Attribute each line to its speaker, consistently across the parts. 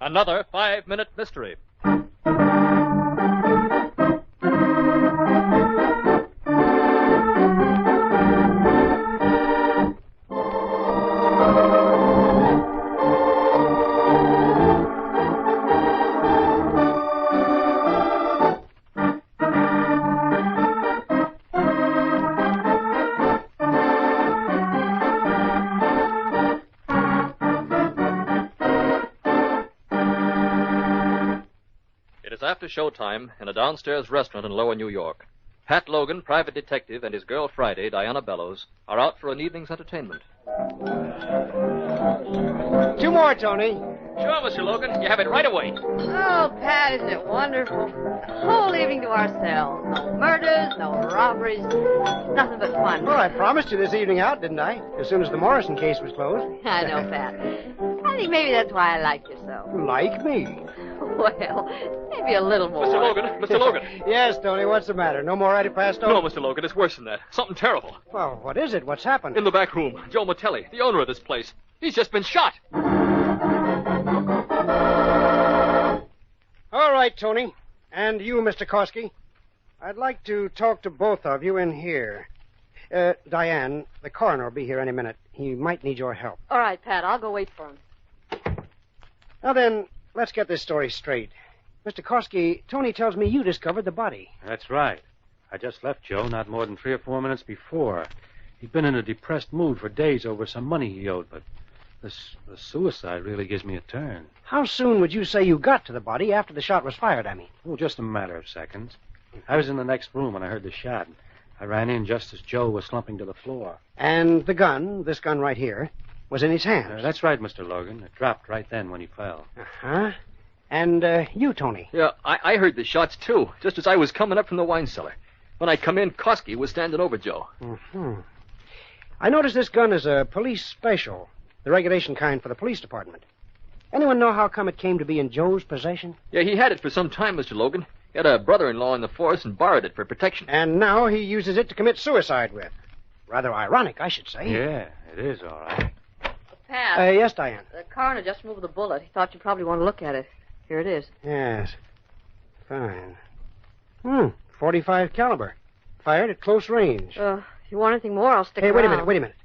Speaker 1: Another 5-minute mystery. After showtime in a downstairs restaurant in Lower New York. Pat Logan, private detective, and his girl Friday, Diana Bellows, are out for an evening's entertainment.
Speaker 2: 2 more, Tony.
Speaker 1: Sure, Mr. Logan. You have it right away.
Speaker 3: Oh, Pat, isn't it wonderful? The whole evening to ourselves. No murders, no robberies. Nothing but fun.
Speaker 2: Well, I promised you this evening out, didn't I? As soon as the Morrison case was closed.
Speaker 3: I know, Pat. I think maybe that's why I like you so.
Speaker 2: Like me?
Speaker 3: Well, maybe a little more.
Speaker 1: Mr. Logan.
Speaker 2: Yes, Tony, what's the matter? No more antipasto?
Speaker 1: No, Mr. Logan, it's worse than that. Something terrible.
Speaker 2: Well, what is it? What's happened?
Speaker 1: In the back room, Joe Matelli, the owner of this place. He's just been shot.
Speaker 2: All right, Tony. And you, Mr. Koski. I'd like to talk to both of you in here. Diane, the coroner will be here any minute. He might need your help.
Speaker 3: All right, Pat, I'll go wait for him.
Speaker 2: Now then, let's get this story straight. Mr. Koski, Tony tells me you discovered the body.
Speaker 4: That's right. I just left Joe not more than 3 or 4 minutes before. He'd been in a depressed mood for days over some money he owed, but the suicide really gives me a turn.
Speaker 2: How soon would you say you got to the body after the shot was fired, I mean?
Speaker 4: Oh, just a matter of seconds. I was in the next room when I heard the shot. I ran in just as Joe was slumping to the floor.
Speaker 2: And the gun, this gun right here, was in his hands.
Speaker 4: That's right, Mr. Logan. It dropped right then when he fell.
Speaker 2: Uh-huh. And you, Tony?
Speaker 1: Yeah, I heard the shots, too, just as I was coming up from the wine cellar. When I come in, Koski was standing over Joe.
Speaker 2: Mm-hmm. I noticed this gun is a police special, the regulation kind for the police department. Anyone know how come it came to be in Joe's possession?
Speaker 1: Yeah, he had it for some time, Mr. Logan. He had a brother-in-law in the force and borrowed it for protection.
Speaker 2: And now he uses it to commit suicide with. Rather ironic, I should say.
Speaker 4: Yeah, it is, all right.
Speaker 3: Pat.
Speaker 2: Yes, Diane.
Speaker 3: The coroner just moved the bullet. He thought you'd probably want to look at it. Here it is.
Speaker 2: Yes. Fine. 45 caliber. Fired at close range.
Speaker 3: If you want anything more, I'll stick around.
Speaker 2: Hey, wait a minute.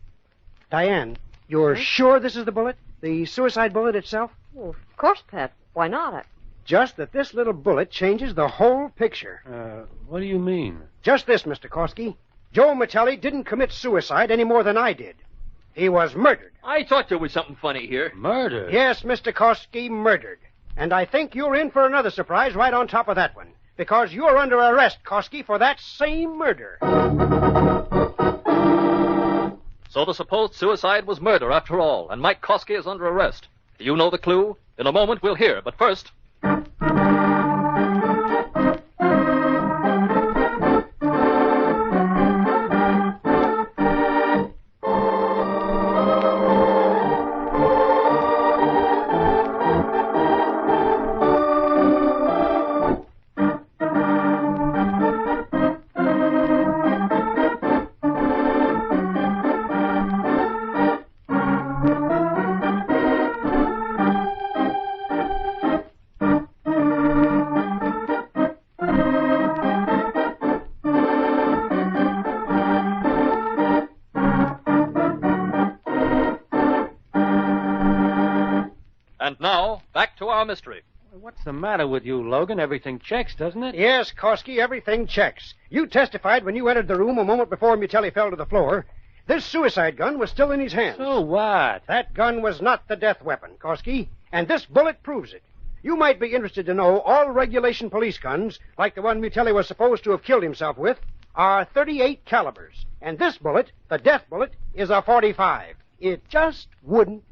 Speaker 2: Diane, you're sure this is the bullet? The suicide bullet itself?
Speaker 3: Well, of course, Pat. Why not?
Speaker 2: Just that this little bullet changes the whole picture.
Speaker 4: What do you mean?
Speaker 2: Just this, Mr. Koski. Joe Matelli didn't commit suicide any more than I did. He was murdered.
Speaker 1: I thought there was something funny here.
Speaker 4: Murdered?
Speaker 2: Yes, Mr. Koski, murdered. And I think you're in for another surprise right on top of that one. Because you're under arrest, Koski, for that same murder.
Speaker 1: So the supposed suicide was murder after all, and Mike Koski is under arrest. Do you know the clue? In a moment we'll hear, but first... And now, back to our mystery.
Speaker 4: What's the matter with you, Logan? Everything checks, doesn't it?
Speaker 2: Yes, Koski, everything checks. You testified when you entered the room a moment before Matelli fell to the floor. This suicide gun was still in his hands.
Speaker 4: So what?
Speaker 2: That gun was not the death weapon, Koski, and this bullet proves it. You might be interested to know all regulation police guns, like the one Matelli was supposed to have killed himself with, are 38 calibers. And this bullet, the death bullet, is a 45. It just wouldn't